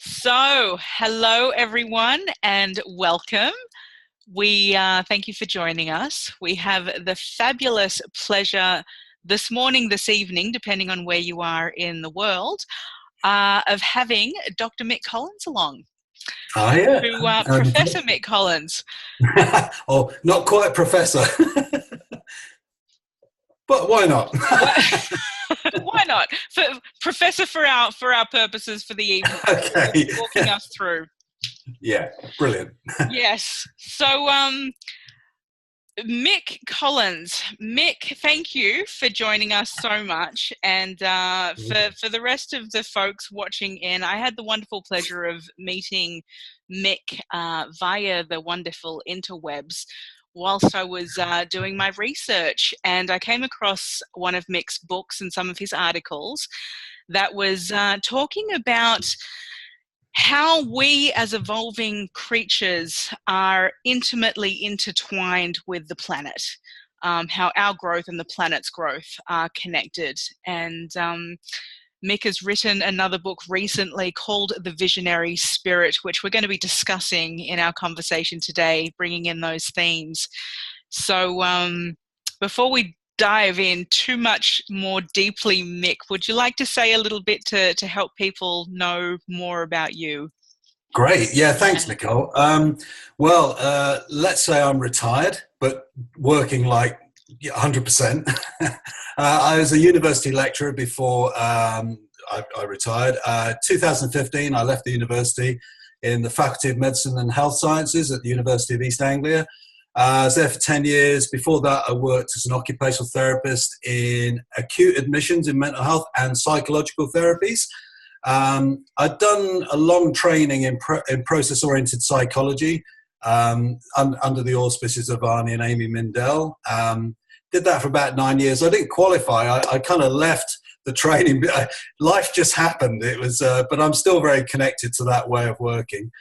So, hello everyone and welcome. We thank you for joining us. We have the fabulous pleasure this morning, this evening, depending on where you are in the world, of having Dr. Mick Collins along. Oh, yeah. Professor Mick Collins. Oh, not quite professor, but why not? Why not? Professor for our purposes for the evening. Okay. Walking us through. Yeah, brilliant. Yes. So, Mick Collins. Mick, thank you for joining us so much. And for the rest of the folks watching in, I had the wonderful pleasure of meeting Mick via the wonderful interwebs whilst I was doing my research. And I came across one of Mick's books and some of his articles that was talking about how we as evolving creatures are intimately intertwined with the planet, how our growth and the planet's growth are connected. And Mick has written another book recently called The Visionary Spirit, which we're going to be discussing in our conversation today, bringing in those themes. So before we dive in too much more deeply, Mick, would you like to say a little bit to help people know more about you? Great. Yeah, thanks, Nicole. Let's say I'm retired, but working like 100%. I was a university lecturer before I retired. 2015, I left the university in the Faculty of Medicine and Health Sciences at the University of East Anglia. I was there for 10 years. Before that, I worked as an occupational therapist in acute admissions in mental health and psychological therapies. I'd done a long training in process-oriented psychology under the auspices of Arnie and Amy Mindell. Did that for about 9 years. I didn't qualify. I kind of left the training. Life just happened. It was, but I'm still very connected to that way of working.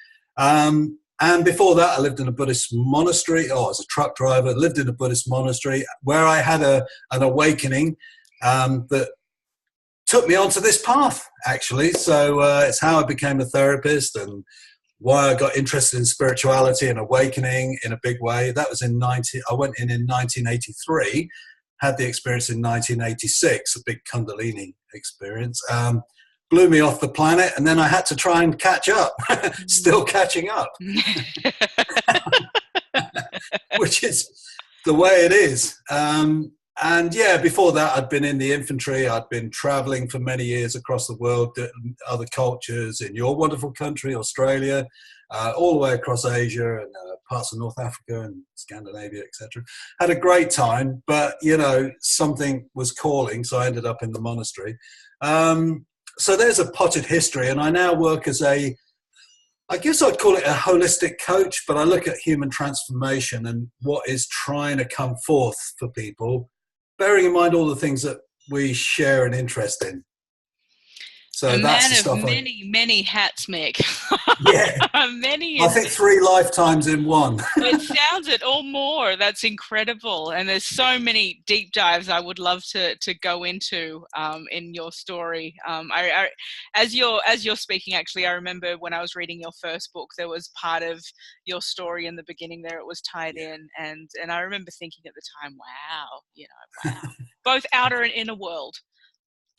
And before that, I lived in a Buddhist monastery. Oh, I was a truck driver. Lived in a Buddhist monastery where I had an awakening that took me onto this path, actually. So it's how I became a therapist and why I got interested in spirituality and awakening in a big way. That was I went in 1983, had the experience in 1986, a big Kundalini experience. Blew me off the planet, and then I had to try and catch up. Still catching up, which is the way it is. And yeah, before that, I'd been in the infantry. I'd been traveling for many years across the world, other cultures in your wonderful country, Australia, all the way across Asia and parts of North Africa and Scandinavia, etc. Had a great time, but, something was calling, so I ended up in the monastery. So there's a potted history, and I now work as I guess I'd call it a holistic coach, but I look at human transformation and what is trying to come forth for people, bearing in mind all the things that we share an interest in. So a that's man the of stuff. many hats, Mick. Yeah, Many. I think 3 lifetimes in one. It sounds it or more. That's incredible, and there's so many deep dives I would love to go into in your story. As you're speaking, actually, I remember when I was reading your first book, there was part of your story in the beginning there. It was tied in, and I remember thinking at the time, wow, wow, both outer and inner world.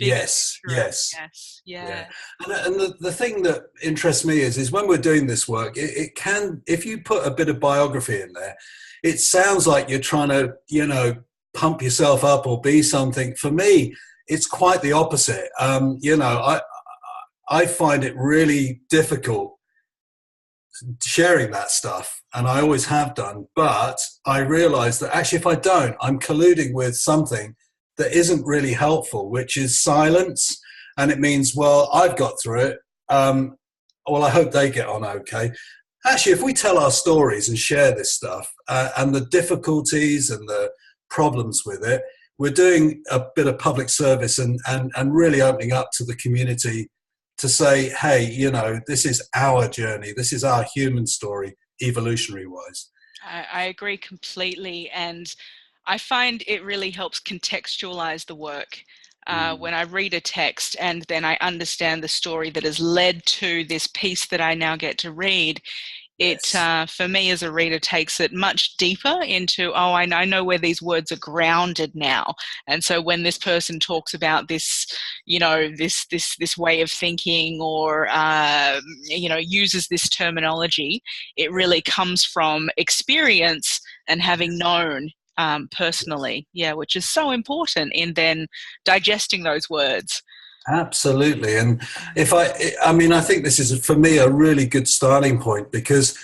Yes, yes. Yes, Yeah. yeah. And the thing that interests me is when we're doing this work, it can, if you put a bit of biography in there, it sounds like you're trying to, pump yourself up or be something. For me, it's quite the opposite. I find it really difficult sharing that stuff, and I always have done. But I realize that actually, if I don't, I'm colluding with something that isn't really helpful, which is silence. And it means, well, I've got through it. Well, I hope they get on okay. Actually, if we tell our stories and share this stuff and the difficulties and the problems with it, we're doing a bit of public service and really opening up to the community to say, hey, this is our journey. This is our human story, evolutionary wise. I agree completely. And I find it really helps contextualize the work. when I read a text and then I understand the story that has led to this piece that I now get to read, it, for me as a reader, takes it much deeper into, oh, I know where these words are grounded now. And so when this person talks about this, this way of thinking, or, uses this terminology, it really comes from experience and having known personally, which is so important in then digesting those words. Absolutely. And I think this is, for me, a really good starting point, because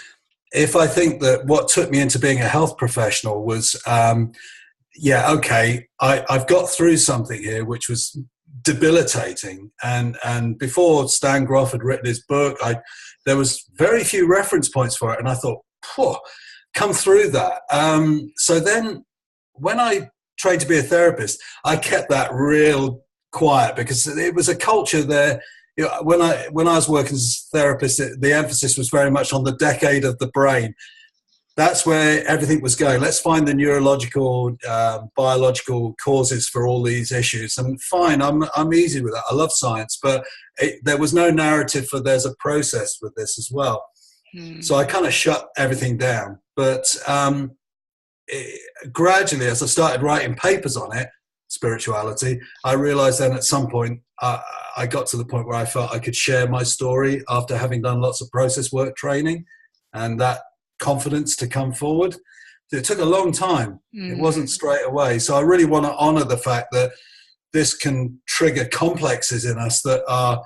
if I think that what took me into being a health professional was, I've got through something here which was debilitating. And before Stan Groff had written his book, there was very few reference points for it. And I thought, come through that. So then when I trained to be a therapist, I kept that real quiet, because it was a culture there. When I was working as a therapist, the emphasis was very much on the decade of the brain. That's where everything was going. Let's find the neurological, biological causes for all these issues. And fine, I'm easy with that. I love science, but there was no narrative for there's a process with this as well. So I kind of shut everything down. But gradually, as I started writing papers on it, spirituality, I realized then at some point I got to the point where I felt I could share my story after having done lots of process work training, and that confidence to come forward. It took a long time. It wasn't straight away. So I really want to honor the fact that this can trigger complexes in us that are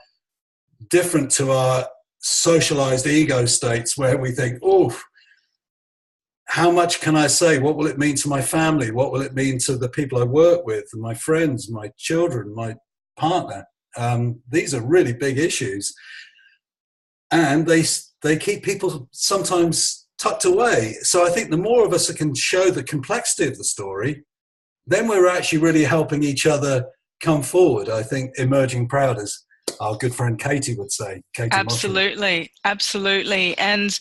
different to our socialized ego states, where we think, how much can I say? What will it mean to my family? What will it mean to the people I work with, my friends, my children, my partner? These are really big issues. And they keep people sometimes tucked away. So I think the more of us that can show the complexity of the story, then we're actually really helping each other come forward. I think emerging proud, as our good friend Katie would say. Katie Absolutely. And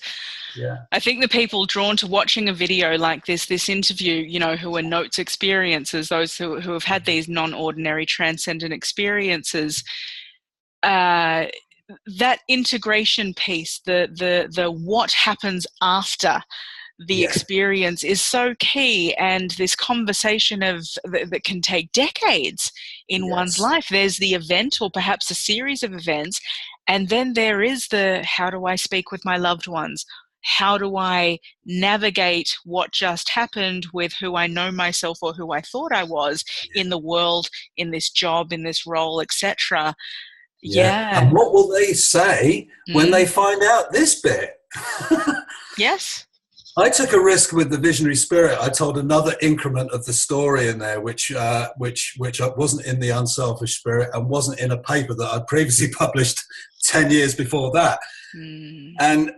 I think the people drawn to watching a video like this interview, who are notes experiencers, those who have had these non-ordinary transcendent experiences, that integration piece, the what happens after the experience is so key. And this conversation that can take decades in one's life. There's the event, or perhaps a series of events, and then there is the, how do I speak with my loved ones? How do I navigate what just happened with who I know myself, or who I thought I was in the world, in this job, in this role, etc. And what will they say when they find out this bit? Yes. I took a risk with the visionary spirit. I told another increment of the story in there, which wasn't in the unselfish spirit, and wasn't in a paper that I'd previously published 10 years before that. And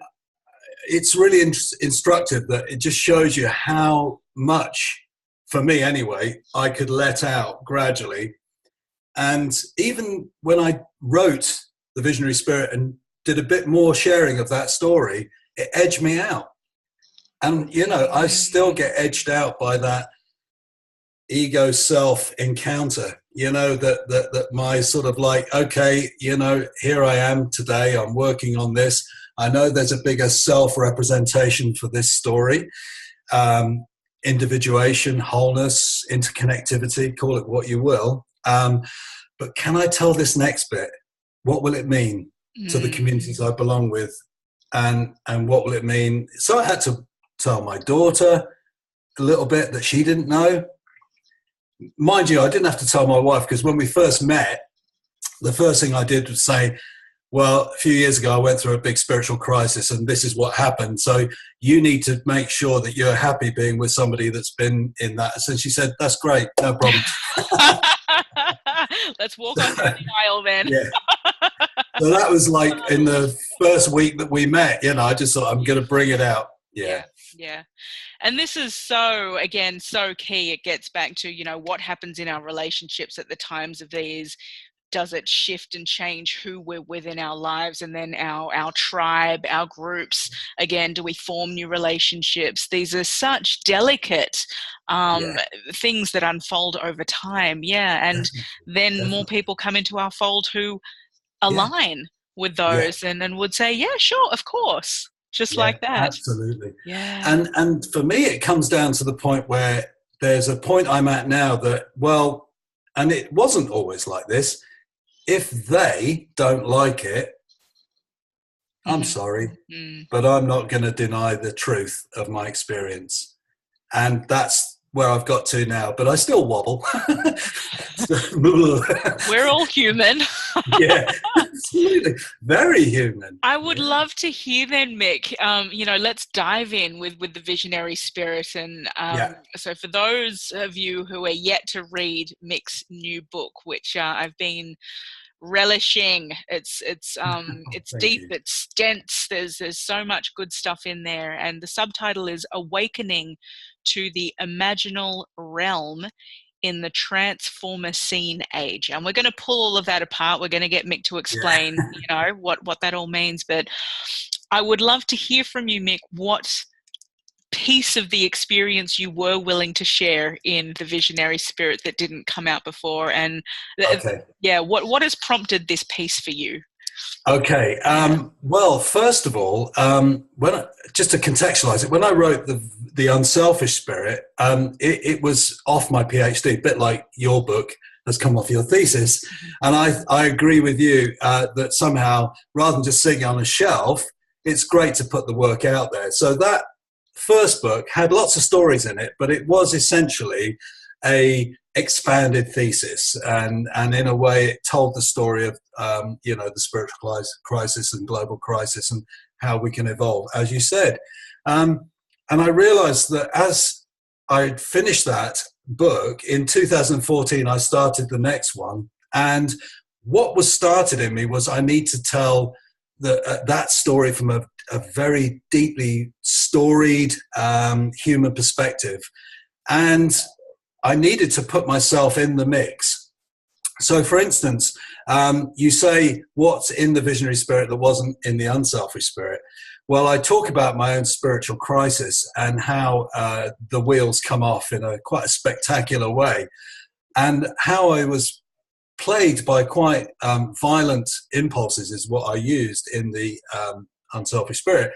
it's really instructive that it just shows you how much, for me anyway, I could let out gradually. And even when I wrote the visionary spirit and did a bit more sharing of that story, it edged me out. And, I still get edged out by that ego self encounter, that my sort of like, okay, here I am today, I'm working on this. I know there's a bigger self representation for this story. Individuation, wholeness, interconnectivity, call it what you will. But can I tell this next bit? What will it mean to the communities I belong with? And what will it mean? So I had to tell my daughter a little bit that she didn't know. Mind you, I didn't have to tell my wife, because when we first met, the first thing I did was say, well, a few years ago, I went through a big spiritual crisis, and this is what happened. So you need to make sure that you're happy being with somebody that's been in that. So she said, that's great, no problem. Let's walk on the aisle then. So that was like in the first week that we met, I just thought, I'm going to bring it out. Yeah. And this is so key. It gets back to, what happens in our relationships at the times of these does it shift and change who we're with in our lives, and then our tribe, our groups? Again, do we form new relationships? These are such delicate things that unfold over time. Yeah. And then more people come into our fold who align with those and would say, yeah, sure, of course. Just like that. Absolutely. Yeah. And for me, it comes down to the point where there's a point I'm at now that, well, and it wasn't always like this. If they don't like it, I'm sorry, but I'm not going to deny the truth of my experience. And that's where I've got to now, but I still wobble. We're all human. Yeah, absolutely. Very human. I would love to hear then, Mick, let's dive in with the visionary spirit. And so for those of you who are yet to read Mick's new book, which I've been relishing, it's deep, it's dense, there's so much good stuff in there, and the subtitle is Awakening to the Imaginal Realm in the Transformacene Age. And we're going to pull all of that apart. We're going to get Mick to explain what that all means, but I would love to hear from you, Mick, what piece of the experience you were willing to share in the visionary spirit that didn't come out before, and what has prompted this piece for you? Okay. Well, first of all, just to contextualize it, when I wrote the Unselfish Spirit, it was off my PhD, a bit like your book has come off your thesis. And I agree with you that somehow, rather than just sitting on a shelf, it's great to put the work out there. So that first book had lots of stories in it, but it was essentially a expanded thesis, and in a way it told the story of the spiritual crisis and global crisis and how we can evolve, as you said. And I realized that as I finished that book in 2014, I started the next one, and what was started in me was I need to tell that story from a very deeply storied human perspective, and I needed to put myself in the mix. So, for instance, you say, what's in the visionary spirit that wasn't in the unselfish spirit? Well, I talk about my own spiritual crisis and how the wheels come off in quite a spectacular way, and how I was plagued by quite violent impulses is what I used in the unselfish spirit.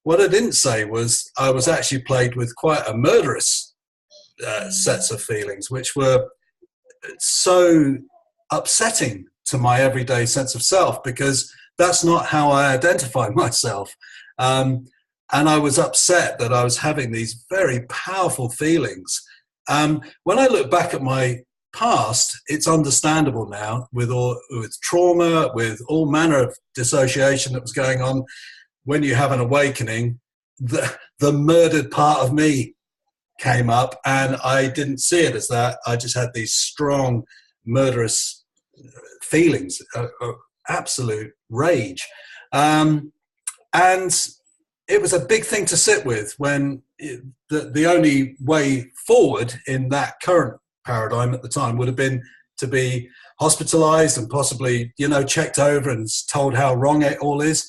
What I didn't say was I was actually plagued with quite a murderous sets of feelings, which were so upsetting to my everyday sense of self, because that's not how I identify myself. And I was upset that I was having these very powerful feelings. When I look back at my past, it's understandable now with trauma, with all manner of dissociation that was going on. When you have an awakening, the murdered part of me came up, and I didn't see it as that. I just had these strong murderous feelings, absolute rage. And it was a big thing to sit with, when the only way forward in that current paradigm at the time would have been to be hospitalized and possibly, checked over and told how wrong it all is.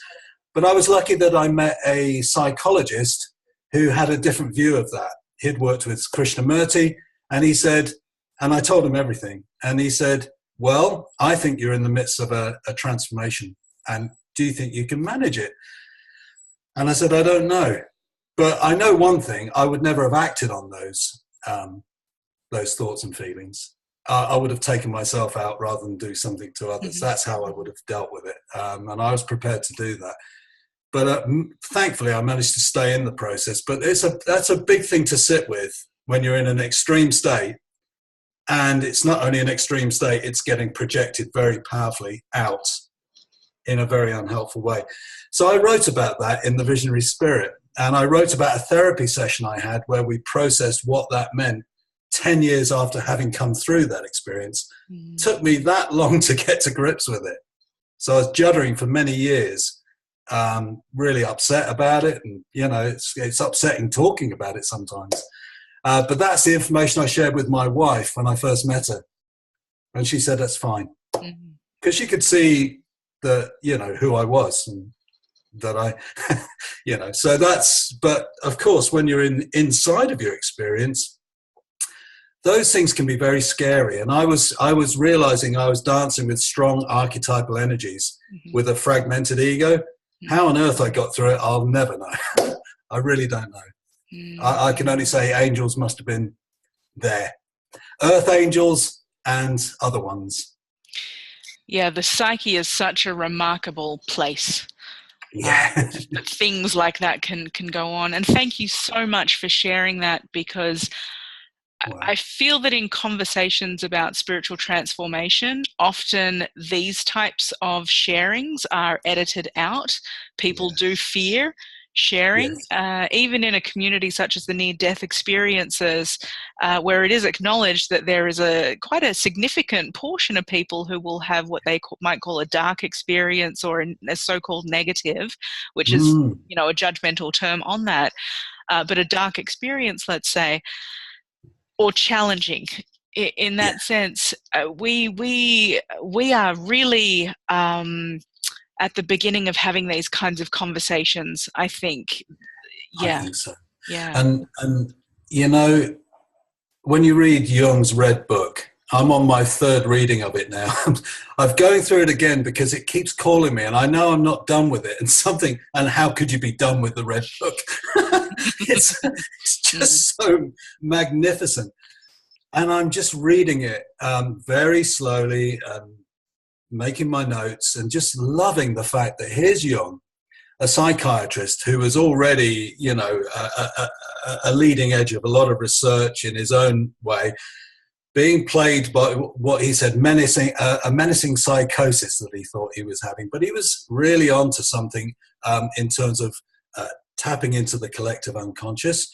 But I was lucky that I met a psychologist who had a different view of that. He'd worked with Krishnamurti, and he said, and I told him everything, and he said, well, I think you're in the midst of a transformation, and do you think you can manage it? And I said, I don't know, but I know one thing: I would never have acted on those thoughts and feelings. I would have taken myself out rather than do something to others. That's how I would have dealt with it, and I was prepared to do that. But thankfully, I managed to stay in the process. But that's a big thing to sit with when you're in an extreme state. And it's not only an extreme state, it's getting projected very powerfully out in a very unhelpful way. So I wrote about that in The Visionary Spirit. And I wrote about a therapy session I had where we processed what that meant 10 years after having come through that experience. It took me that long to get to grips with it. So I was juddering for many years. Really upset about it, and it's upsetting talking about it sometimes, but that's the information I shared with my wife when I first met her, and she said that's fine. because she could see that, you know, who I was, and that I, you know, so that's, but of course, when you're inside of your experience, those things can be very scary. And I was realizing I was dancing with strong archetypal energies with a fragmented ego. How on earth I got through it, I'll never know. I really don't know. I can only say angels must have been there. Earth angels and other ones. Yeah, the psyche is such a remarkable place. Yeah. Things like that can go on. And thank you so much for sharing that, because wow. I feel that in conversations about spiritual transformation, often these types of sharings are edited out. People do fear sharing, even in a community such as the near-death experiences, where it is acknowledged that there is quite a significant portion of people who will have what they might call a dark experience, or a so-called negative, which is, you know, a judgmental term on that, but a dark experience, let's say, or challenging in that sense. We are really at the beginning of having these kinds of conversations, I think. I think so. Yeah. And you know, when you read Jung's Red Book, I'm on my third reading of it now. I'm going through it again because it keeps calling me, and I know I'm not done with it. And how could you be done with the Red Book? It's just so magnificent. And I'm just reading it very slowly, making my notes, and just loving the fact that here's Jung, a psychiatrist who was already, you know, a leading edge of a lot of research in his own way, being plagued by what he said, a menacing psychosis that he thought he was having. But he was really onto something in terms of tapping into the collective unconscious.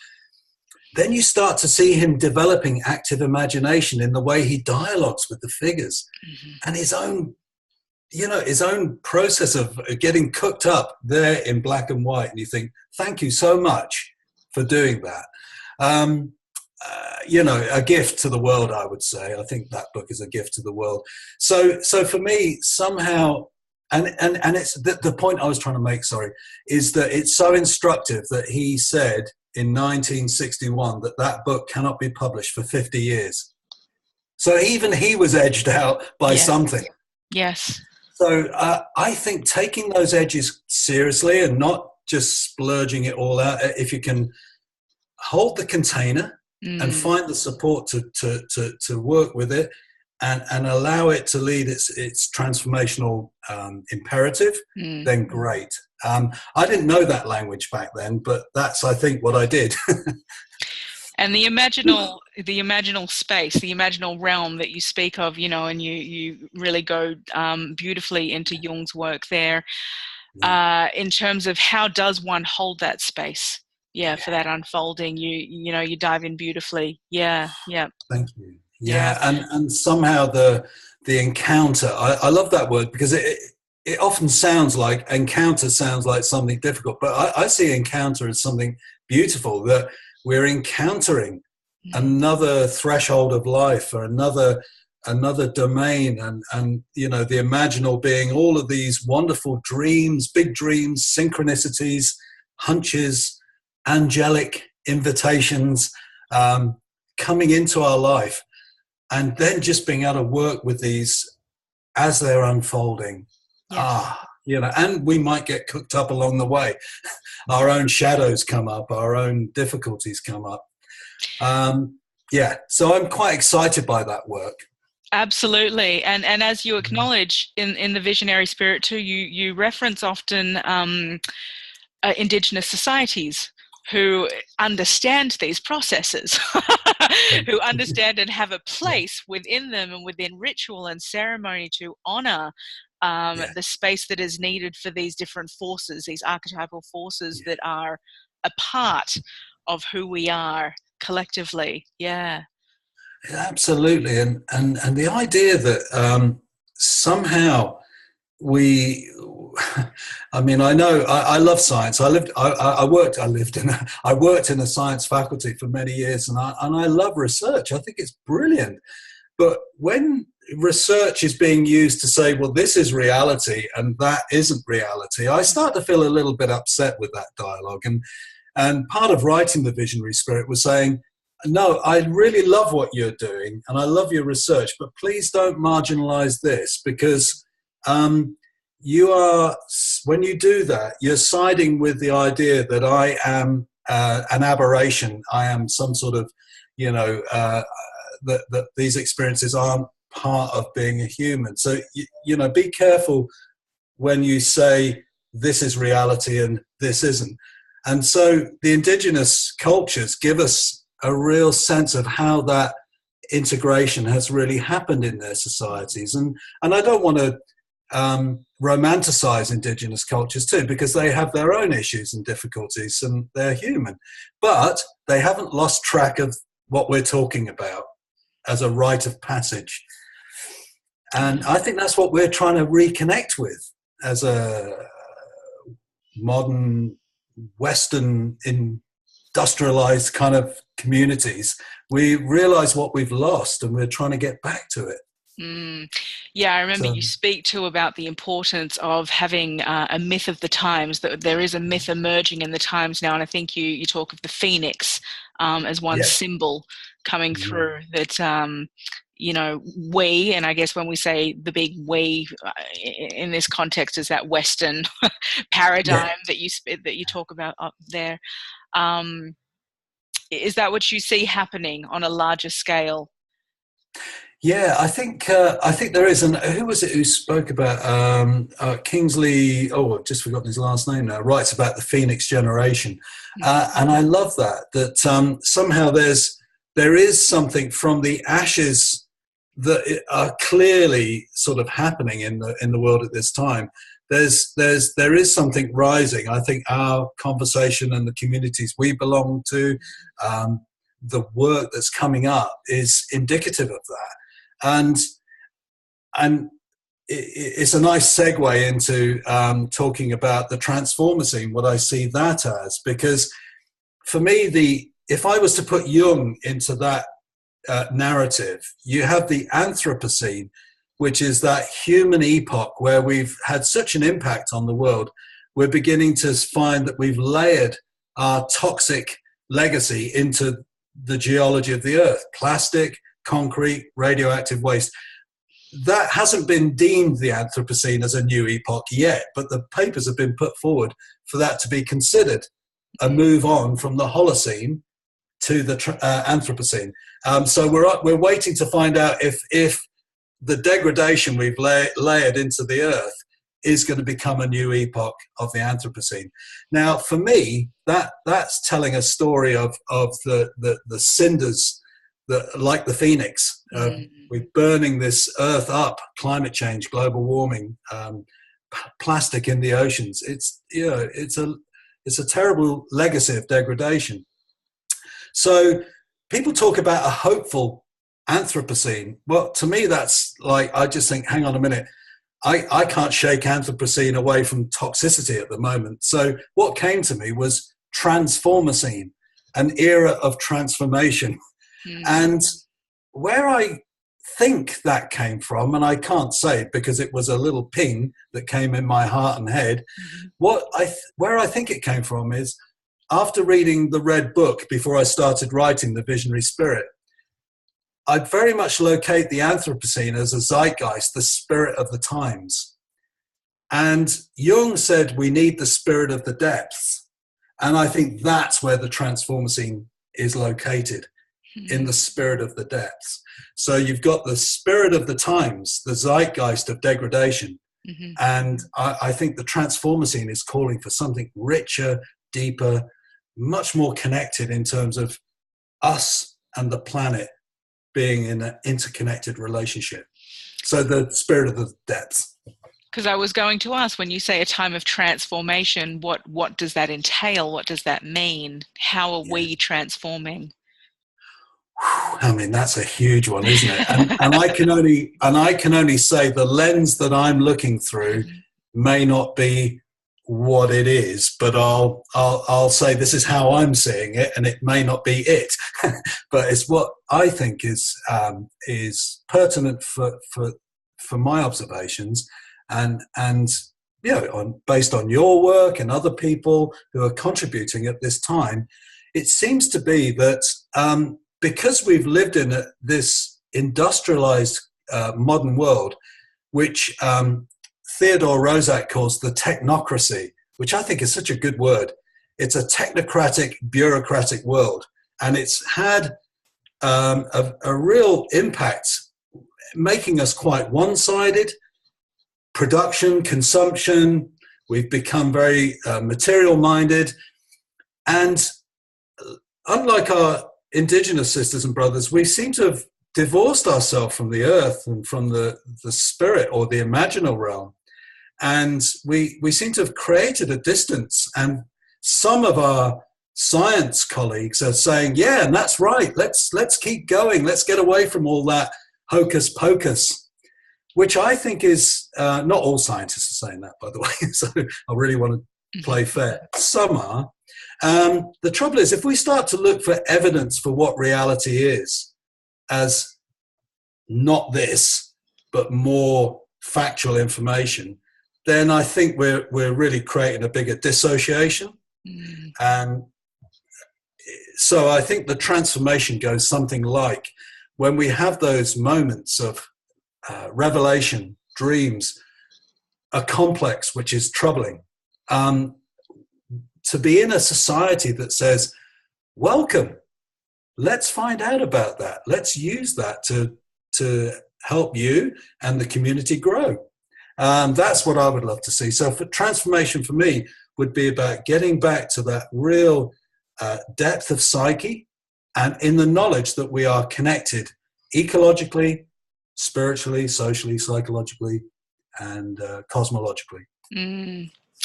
Then you start to see him developing active imagination in the way he dialogues with the figures, and his own, you know, his own process of getting cooked up there in black and white. And you think, thank you so much for doing that. You know, a gift to the world, I would say. I think that book is a gift to the world. So for me, somehow, and it's the point I was trying to make, is that it's so instructive that he said in 1961 that book cannot be published for 50 years. So even he was edged out by something. Yes. So I think taking those edges seriously and not just splurging it all out, if you can hold the container and find the support to work with it, and allow it to lead its transformational imperative, then great. I didn't know that language back then, but that's, I think, what I did. And the imaginal space, the imaginal realm that you speak of, you know, and you really go beautifully into Jung's work there, in terms of how does one hold that space, for that unfolding. You know, you dive in beautifully. Yeah. Thank you. And somehow the encounter, I love that word, because it often sounds like something difficult, but I see encounter as something beautiful, that we're encountering another threshold of life, or another domain, and you know, the imaginal being all of these wonderful dreams, big dreams, synchronicities, hunches, angelic invitations coming into our life, and then just being able to work with these as they're unfolding. You know, and we might get cooked up along the way. Our own shadows come up, our own difficulties come up. So I'm quite excited by that work. Absolutely. And as you acknowledge in the visionary spirit too, you reference often Indigenous societies who understand these processes, who understand and have a place within them and within ritual and ceremony to honor the space that is needed for these different forces, these archetypal forces that are a part of who we are collectively. Absolutely. And the idea that somehow we, I mean, I know I love science. I worked in a science faculty for many years, and I love research. I think it's brilliant. But when research is being used to say, well, this is reality and that isn't reality, I start to feel a little bit upset with that dialogue. And part of writing The Visionary Spirit was saying, no, I really love what you're doing and I love your research, but please don't marginalize this, because you are, when you do that, you're siding with the idea that I am an aberration. I am some sort of, that these experiences aren't part of being a human. So, be careful when you say this is reality and this isn't. And so the indigenous cultures give us a real sense of how that integration has really happened in their societies. And I don't want to romanticize indigenous cultures too, because they have their own issues and difficulties and they're human, but they haven't lost track of what we're talking about as a rite of passage. And I think that's what we're trying to reconnect with as a modern Western industrialized kind of communities. We realize what we've lost and we're trying to get back to it. Yeah, I remember you speak too about the importance of having a myth of the times, that there is a myth emerging in the times now. And I think you talk of the phoenix as one symbol coming through that, we, and I guess when we say the big we in this context is that Western paradigm that you talk about up there. Is that what you see happening on a larger scale? Yeah, I think there is. And who was it who spoke about Kingsley? Oh, I've just forgotten his last name now. Writes about the Phoenix generation, and I love that somehow there is something from the ashes that are clearly sort of happening in the world at this time. There is something rising. I think our conversation and the communities we belong to, the work that's coming up is indicative of that. And it's a nice segue into talking about the transformer scene, what I see that as, because for me, if I was to put Jung into that narrative, you have the Anthropocene, which is that human epoch where we've had such an impact on the world. We're beginning to find that we've layered our toxic legacy into the geology of the earth: plastic, concrete, radioactive waste. That hasn't been deemed the Anthropocene as a new epoch yet, but the papers have been put forward for that to be considered a move on from the Holocene to the Anthropocene. So we're waiting to find out if the degradation we've layered into the earth is going to become a new epoch of the Anthropocene. Now, for me, that's telling a story of the cinders, like the phoenix. We're burning this earth up: climate change, global warming, plastic in the oceans. It's a terrible legacy of degradation. So people talk about a hopeful Anthropocene. Well, to me, that's like, I just think, hang on a minute. I can't shake Anthropocene away from toxicity at the moment. So what came to me was Transformocene, an era of transformation. And where I think that came from, and I can't say it because it was a little ping that came in my heart and head, where I think it came from is, after reading the Red Book before I started writing The Visionary Spirit, I'd very much locate the Anthropocene as a zeitgeist, the spirit of the times. And Jung said we need the spirit of the depths. And I think that's where the Transformocene is located, in the spirit of the depths. So you've got the spirit of the times, the zeitgeist of degradation. And I think the Transformocene is calling for something richer, deeper, much more connected in terms of us and the planet being in an interconnected relationship. So the spirit of the depths. Because I was going to ask, when you say a time of transformation, what does that entail? What does that mean? How are we transforming? I mean, that's a huge one, isn't it? And I can only say the lens that I'm looking through may not be what it is, but I'll say this is how I'm seeing it, and it may not be it, but it's what I think is pertinent for my observations, and based on your work and other people who are contributing at this time, it seems to be that because we've lived in this industrialized modern world, which Theodore Roszak calls the technocracy, which I think is such a good word. It's a technocratic, bureaucratic world, and it's had a real impact, making us quite one-sided. Production, consumption, we've become very material-minded, and unlike our indigenous sisters and brothers, we seem to have divorced ourselves from the earth and from the spirit or the imaginal realm. And we seem to have created a distance. And some of our science colleagues are saying, yeah, and that's right, let's keep going, let's get away from all that hocus pocus, which I think is, not all scientists are saying that, by the way, so I really want to play fair. Some are. The trouble is, if we start to look for evidence for what reality is, as not this, but more factual information, then I think we're really creating a bigger dissociation. And so I think the transformation goes something like, when we have those moments of revelation, dreams, a complex which is troubling, to be in a society that says, welcome, let's find out about that. Let's use that to help you and the community grow. That's what I would love to see. So for transformation for me would be about getting back to that real depth of psyche, and in the knowledge that we are connected ecologically, spiritually, socially, psychologically, and cosmologically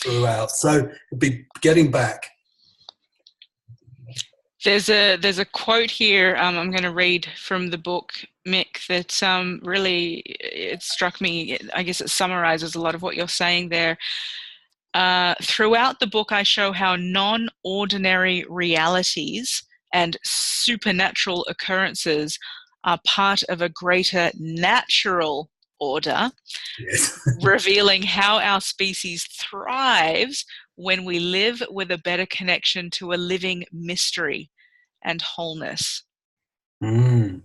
throughout. So it'd be getting back. There's a quote here I'm going to read from the book, Mick, that really, it struck me. I guess it summarizes a lot of what you're saying there. Throughout the book, I show how non-ordinary realities and supernatural occurrences are part of a greater natural order, yes. revealing how our species thrives when we live with a better connection to a living mystery and wholeness. Yeah,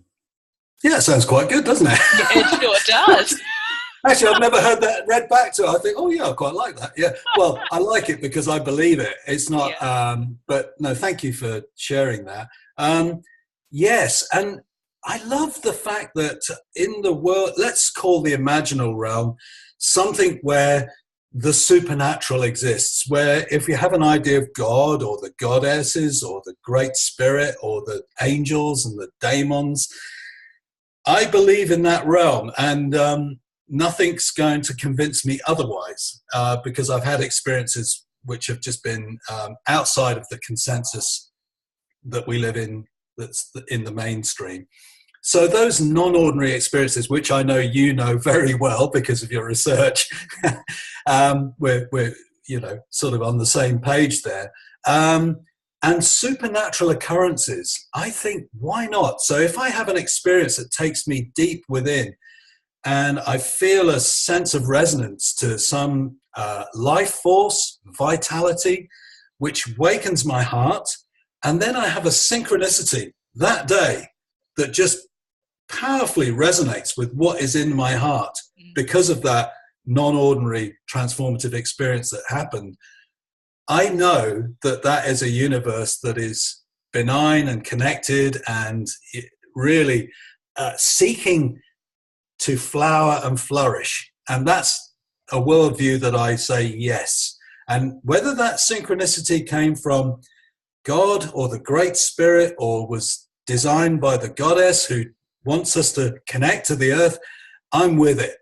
it sounds quite good, doesn't it? It sure does. Actually, I've never heard that read back to it. I think, oh yeah, I quite like that. Yeah, well, I like it because I believe it. It's not, but no, thank you for sharing that. Yes, and I love the fact that in the world, let's call the imaginal realm, something where the supernatural exists, where if you have an idea of God or the goddesses or the great spirit or the angels and the daemons, I believe in that realm, and nothing's going to convince me otherwise, because I've had experiences which have just been outside of the consensus that we live in, that's in the mainstream. So those non-ordinary experiences, which I know you know very well because of your research, we're sort of on the same page there. And supernatural occurrences, I think, why not? So if I have an experience that takes me deep within, and I feel a sense of resonance to some life force, vitality, which wakens my heart, and then I have a synchronicity that day that just powerfully resonates with what is in my heart because of that non-ordinary transformative experience that happened. I know that that is a universe that is benign and connected and really seeking to flower and flourish. And that's a worldview that I say yes. And whether that synchronicity came from God or the Great Spirit or was designed by the goddess who wants us to connect to the earth, I'm with it.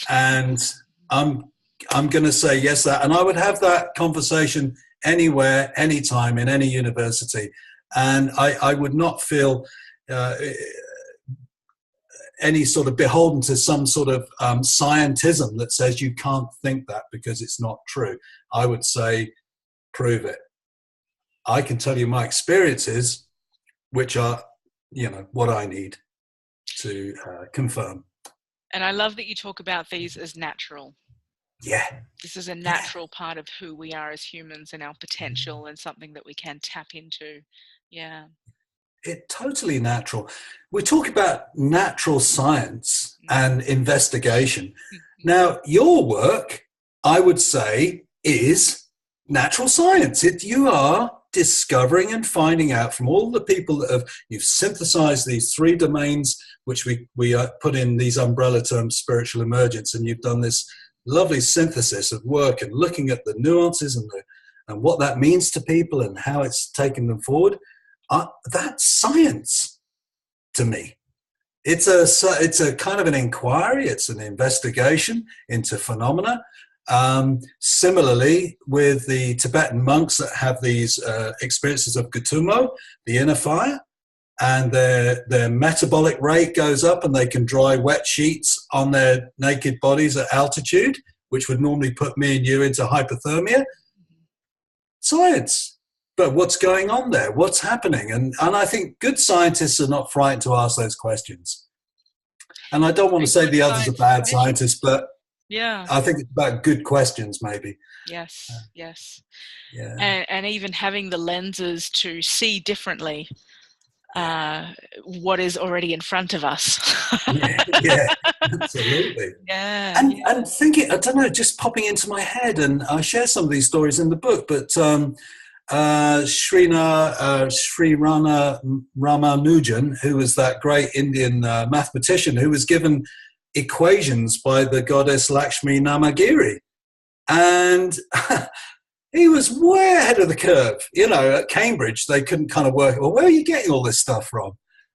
And I'm going to say yes that, and I would have that conversation anywhere, anytime, in any university. And I would not feel any sort of beholden to some sort of scientism that says you can't think that because it's not true. I would say, prove it. I can tell you my experiences, which are, what I need to confirm. And I love that you talk about these as natural. Yeah. This is a natural part of who we are as humans and our potential, and something that we can tap into. Yeah. It's totally natural. We talk about natural science and investigation. Now, your work, I would say, is natural science. You are discovering and finding out from all the people that you've synthesized these three domains, which we put in these umbrella terms, spiritual emergence, and you've done this lovely synthesis of work and looking at the nuances and what that means to people and how it's taken them forward. That's science to me. It's a kind of an inquiry. It's an investigation into phenomena. Similarly, with the Tibetan monks that have these experiences of Gutumo, the inner fire, and their metabolic rate goes up and they can dry wet sheets on their naked bodies at altitude, which would normally put me and you into hypothermia. Science. But what's going on there? What's happening? And I think good scientists are not frightened to ask those questions. And I don't want to say the others are bad scientists, but yeah, I think it's about good questions, maybe. Yes, yes. Yeah. And even having the lenses to see differently what is already in front of us. yeah, absolutely. Yeah. And thinking, I don't know, just popping into my head, and I share some of these stories in the book, but Shri Ramanujan, who was that great Indian mathematician who was given equations by the goddess Lakshmi Namagiri. And he was way ahead of the curve. At Cambridge, they couldn't kind of work, well, where are you getting all this stuff from?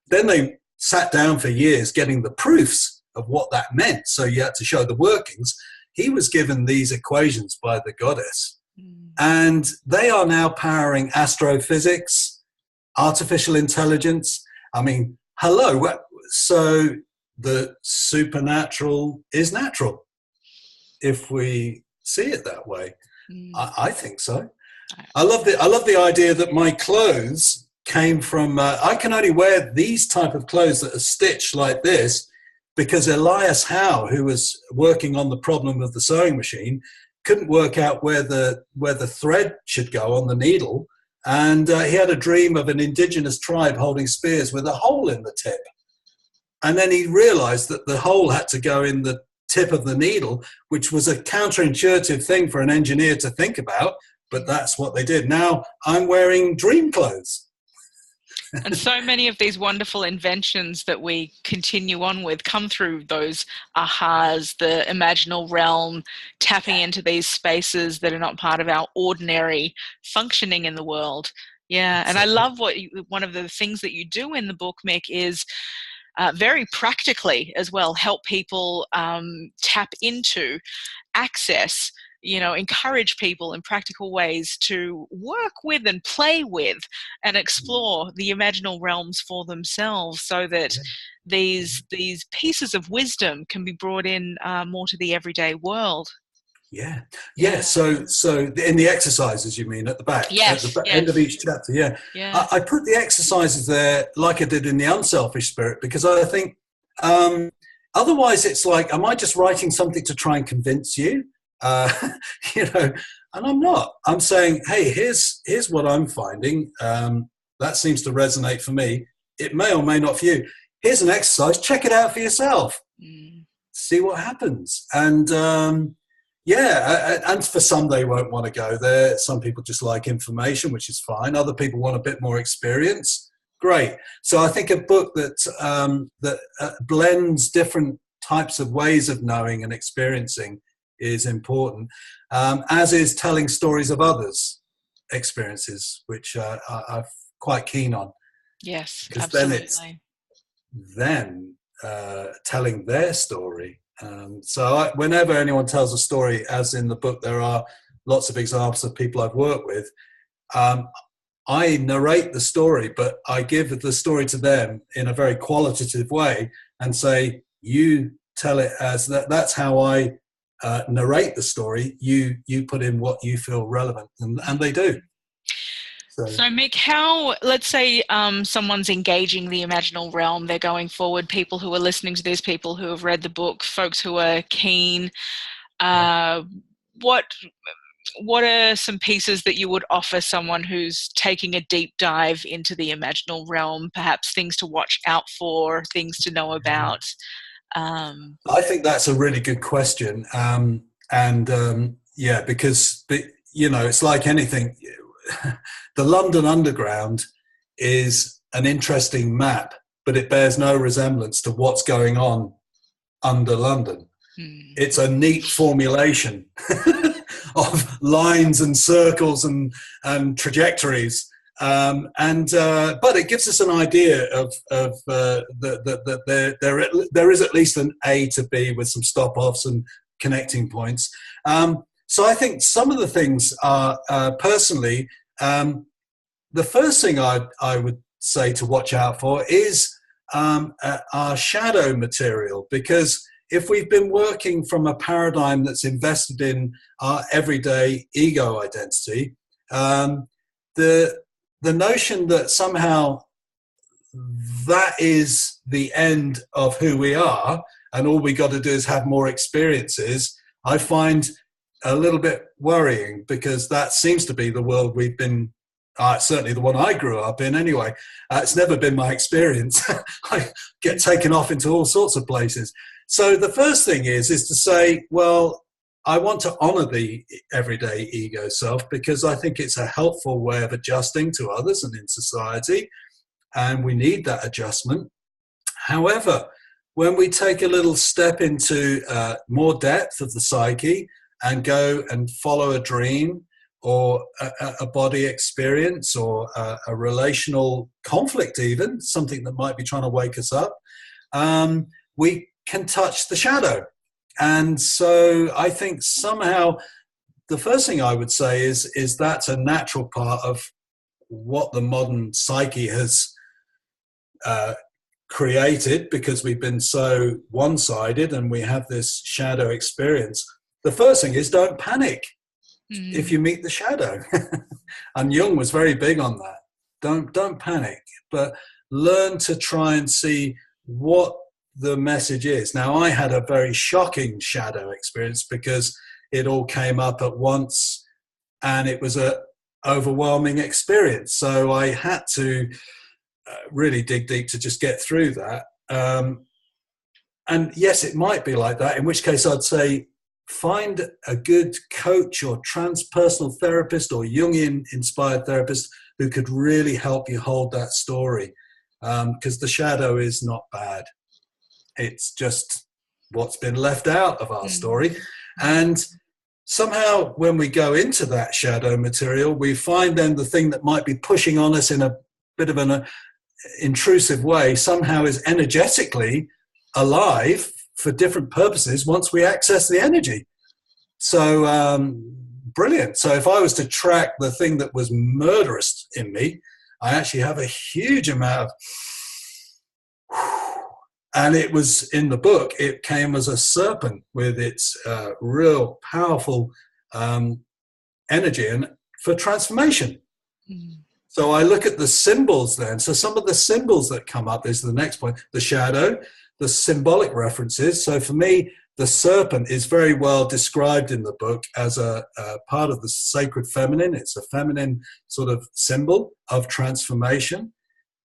Then they sat down for years getting the proofs of what that meant. So you had to show the workings. He was given these equations by the goddess. And they are now powering astrophysics, artificial intelligence. I mean, hello. So the supernatural is natural, if we see it that way. I think so. I love the idea that my clothes came from. I can only wear these type of clothes that are stitched like this because Elias Howe, who was working on the problem of the sewing machine, couldn't work out where the thread should go on the needle, and he had a dream of an indigenous tribe holding spears with a hole in the tip. And then he realized that the hole had to go in the tip of the needle, which was a counterintuitive thing for an engineer to think about, but that's what they did. Now I'm wearing dream clothes. And so many of these wonderful inventions that we continue on with come through those ahas, the imaginal realm, tapping into these spaces that are not part of our ordinary functioning in the world. Yeah, and I love one of the things that you do in the book, Mick, is very practically as well help people tap into, access, encourage people in practical ways to work with and play with and explore the imaginal realms for themselves, so that these pieces of wisdom can be brought in more to the everyday world. Yeah. So in the exercises, you mean, at the back, yes, at the end of each chapter. Yeah. I put the exercises there like I did in the Unselfish Spirit, because I think otherwise it's like, am I just writing something to try and convince you? And I'm not. I'm saying, hey, here's what I'm finding. That seems to resonate for me. It may or may not for you. Here's an exercise. Check it out for yourself. See what happens. And and for some, they won't want to go there. Some people just like information, which is fine. Other people want a bit more experience. Great. So I think a book that blends different types of ways of knowing and experiencing is important, as is telling stories of others' experiences, which I'm quite keen on. Yes, because absolutely. then telling their story. So whenever anyone tells a story, as in the book, there are lots of examples of people I've worked with. I narrate the story, but I give the story to them in a very qualitative way and say, you tell it as that. That's how I narrate the story, you put in what you feel relevant, and they do. So Mick, how, let's say someone's engaging the Imaginal Realm, they're going forward, people who are listening to this, people who have read the book, folks who are keen, what are some pieces that you would offer someone who's taking a deep dive into the Imaginal Realm, perhaps things to watch out for, things to know about? I think that's a really good question. Because, it's like anything. The London Underground is an interesting map, but it bears no resemblance to what's going on under London. It's a neat formulation of lines and circles and trajectories, but it gives us an idea of that there is at least an A to B with some stop-offs and connecting points. So I think some of the things are personally, the first thing I would say to watch out for is our shadow material, because if we've been working from a paradigm that's invested in our everyday ego identity, the notion that somehow that is the end of who we are and all we got to do is have more experiences, I find a little bit worrying, because that seems to be the world we've been, certainly the one I grew up in anyway. It's never been my experience. I get taken off into all sorts of places. So the first thing is to say, well, I want to honor the everyday ego self, because I think it's a helpful way of adjusting to others and in society, and we need that adjustment. However, when we take a little step into more depth of the psyche and go and follow a dream or a body experience or a relational conflict, even something that might be trying to wake us up, we can touch the shadow. And so I think somehow the first thing I would say is that's a natural part of what the modern psyche has created, because we've been so one-sided and we have this shadow experience. The first thing is, don't panic if you meet the shadow. And Jung was very big on that. Don't panic, but learn to try and see what the message is. Now, I had a very shocking shadow experience because it all came up at once and it was a overwhelming experience. So I had to really dig deep to just get through that. And yes, it might be like that, in which case I'd say find a good coach or transpersonal therapist or Jungian-inspired therapist who could really help you hold that story, because the shadow is not bad. It's just what's been left out of our story. And somehow when we go into that shadow material, we find then the thing that might be pushing on us in a bit of an intrusive way somehow is energetically alive for different purposes once we access the energy. So brilliant. So if I was to track the thing that was murderous in me, I actually have a huge amount of, and it was in the book, it came as a serpent with its real powerful energy and for transformation. So I look at the symbols then. So some of the symbols that come up is the next point, the shadow, the symbolic references. So for me, the serpent is very well described in the book as a part of the sacred feminine. It's a feminine sort of symbol of transformation.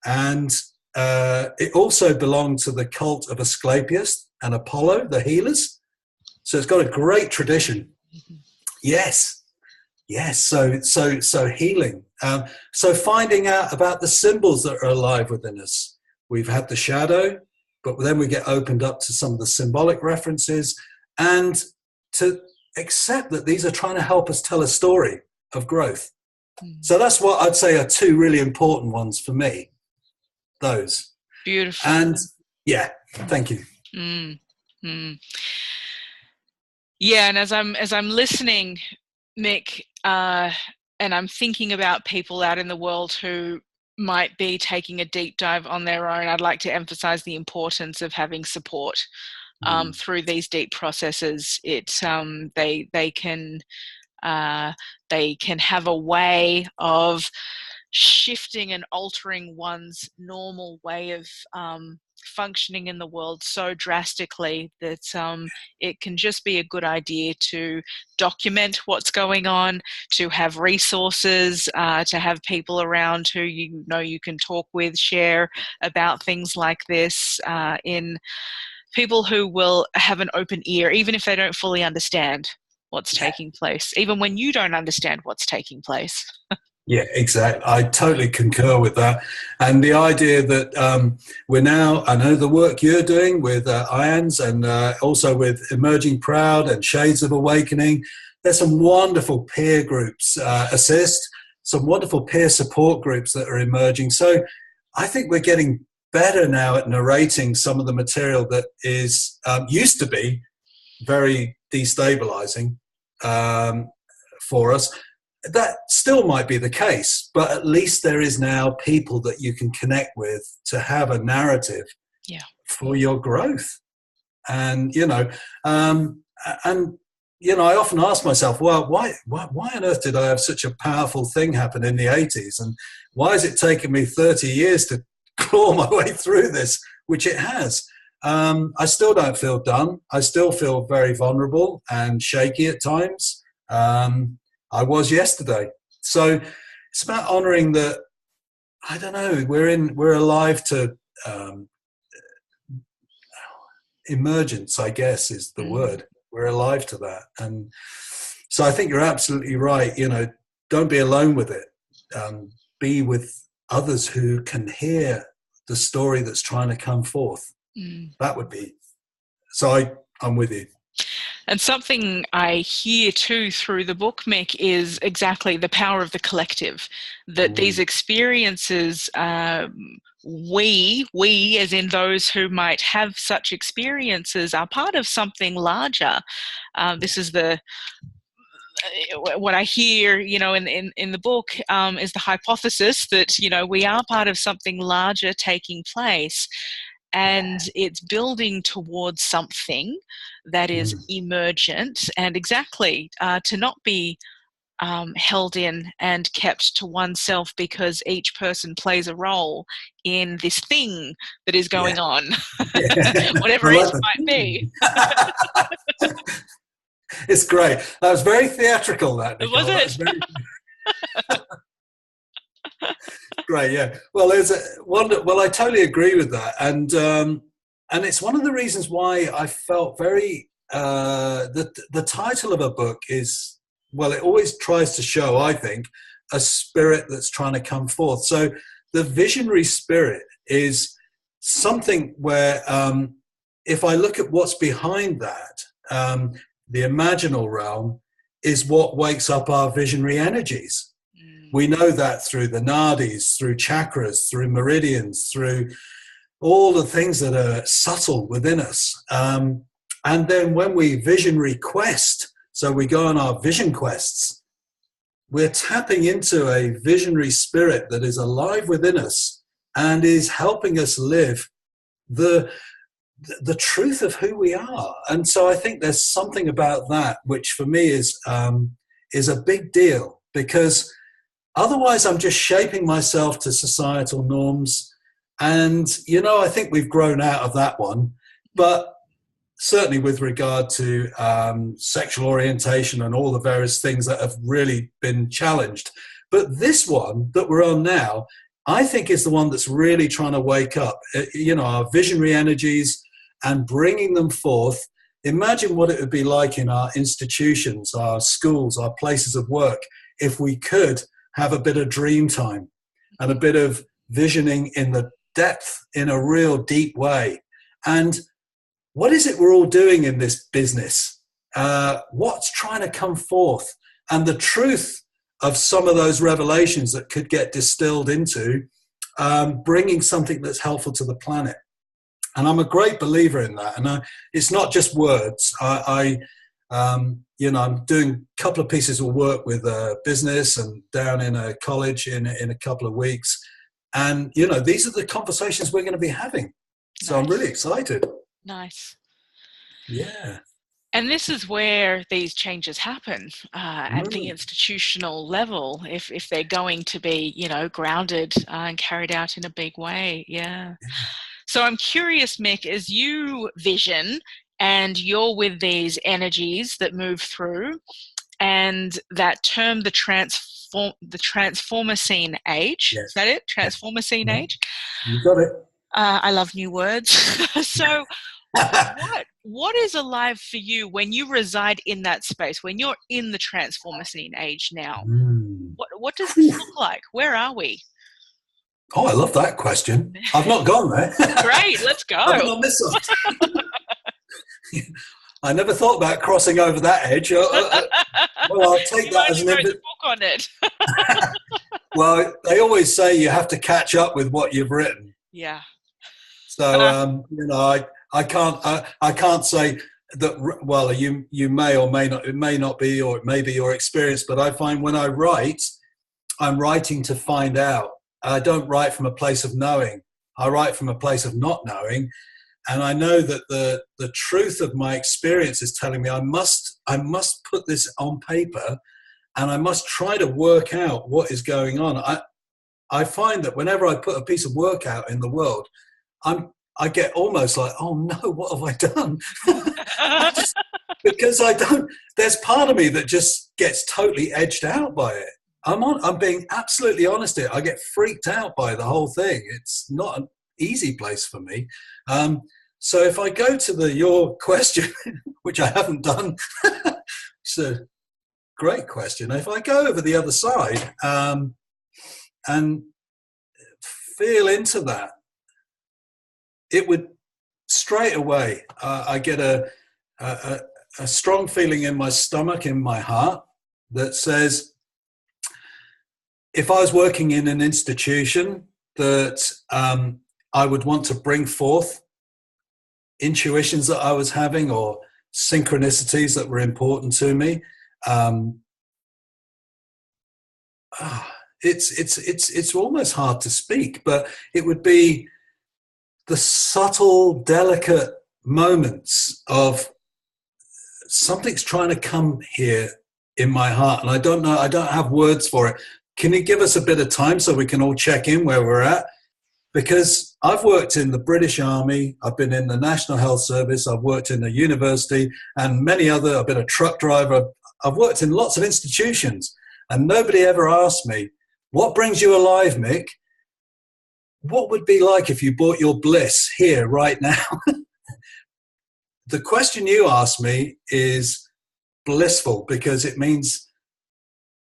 And it also belonged to the cult of Asclepius and Apollo, the healers. So it's got a great tradition. Yes. So healing. So finding out about the symbols that are alive within us. We've had the shadow, but then we get opened up to some of the symbolic references and to accept that these are trying to help us tell a story of growth. So that's what I'd say are two really important ones for me. Those. Beautiful. And yeah, thank you. Yeah, and as I'm listening, Mick, and I'm thinking about people out in the world who might be taking a deep dive on their own, I'd like to emphasize the importance of having support through these deep processes. They can have a way of shifting and altering one's normal way of functioning in the world so drastically that it can just be a good idea to document what's going on, to have resources, to have people around who you know you can talk with, share about things like this, in people who will have an open ear, even if they don't fully understand what's taking place, even when you don't understand what's taking place. Yeah, exactly. I totally concur with that. And the idea that we're now, I know the work you're doing with IANS and also with Emerging Proud and Shades of Awakening, there's some wonderful peer groups, assist, some wonderful peer support groups that are emerging. So I think we're getting better now at narrating some of the material that is used to be very destabilizing for us. That still might be the case, but at least there is now people that you can connect with to have a narrative for your growth. And, I often ask myself, well, why on earth did I have such a powerful thing happen in the 80s? And why has it taken me 30 years to claw my way through this, which it has? I still don't feel done. I still feel very vulnerable and shaky at times. I was yesterday. So it's about honoring that, I don't know, we're alive to emergence, I guess is the word. We're alive to that. And so I think you're absolutely right. Don't be alone with it. Be with others who can hear the story that's trying to come forth. That would be, so I'm with you. And something I hear too through the book, Mick, is exactly the power of the collective, that these experiences, we as in those who might have such experiences, are part of something larger. This is what I hear, in the book, is the hypothesis that, we are part of something larger taking place. And it's building towards something that is emergent, and exactly to not be held in and kept to oneself, because each person plays a role in this thing that is going on, whatever it might be. It's great. That was very theatrical, that, Nicole. Was it? Great, yeah. Well, I totally agree with that, and it's one of the reasons why I felt very. The title of a book is, well, it always tries to show, I think, a spirit that's trying to come forth. So the visionary spirit is something where, if I look at what's behind that, the Imaginal Realm is what wakes up our visionary energies. We know that through the nadis, through chakras, through meridians, through all the things that are subtle within us. And then when we visionary quest, so we go on our vision quests, we're tapping into a visionary spirit that is alive within us and is helping us live the truth of who we are. And so I think there's something about that which for me is a big deal, because otherwise, I'm just shaping myself to societal norms. And, I think we've grown out of that one. But certainly with regard to sexual orientation and all the various things that have really been challenged. But this one that we're on now, I think is the one that's really trying to wake up, our visionary energies and bringing them forth. Imagine what it would be like in our institutions, our schools, our places of work, if we could have a bit of dream time and a bit of visioning in the depth, in a real deep way. And what is it we're all doing in this business? What's trying to come forth? And the truth of some of those revelations that could get distilled into bringing something that's helpful to the planet. And I'm a great believer in that. And it's not just words. I'm doing a couple of pieces of work with a business and down in a college in a couple of weeks. And, these are the conversations we're going to be having. So nice. I'm really excited. Nice. Yeah. And this is where these changes happen at the Mm. institutional level, if they're going to be, grounded and carried out in a big way. Yeah. So I'm curious, Mick, as you vision and you're with these energies that move through, and that term, the transformacine age. Is Yes. that it? Yeah. Transformacine Yeah. age. You got it. I love new words. So what is alive for you when you reside in that space, when you're in the transformacine age now? Mm. What does this look like? Where are we? Oh, I love that question. I've not gone there. Great, let's go. I've not missed something. I never thought about crossing over that edge. Well, I'll take You that as only an wrote the book on it. Well, they always say you have to catch up with what you've written. Yeah. So I can't say that. Well, you may or may not. It may not be, or it may be your experience. But I find when I write, I'm writing to find out. I don't write from a place of knowing. I write from a place of not knowing. And I know that the truth of my experience is telling me I must put this on paper, and I must try to work out what is going on. I find that whenever I put a piece of work out in the world, I get almost like, oh no, what have I done? Because I don't. There's part of me that just gets totally edged out by it. I'm being absolutely honest here. I get freaked out by the whole thing. It's not an easy place for me. So if I go to your question, which I haven't done, it's a great question. If I go over the other side and feel into that, it would straight away. I get a strong feeling in my stomach, in my heart, that says, if I was working in an institution, that I would want to bring forth intuitions that I was having, or synchronicities that were important to me. It's almost hard to speak, but it would be the subtle, delicate moments of something's trying to come here in my heart, and I don't know. I don't have words for it. Can you give us a bit of time so we can all check in where we're at? Because I've worked in the British Army, I've been in the National Health Service, I've worked in a university, and many other. I've been a truck driver. I've worked in lots of institutions, and nobody ever asked me, what brings you alive, Mick? What would it be like if you brought your bliss here right now? The question you asked me is blissful, because it means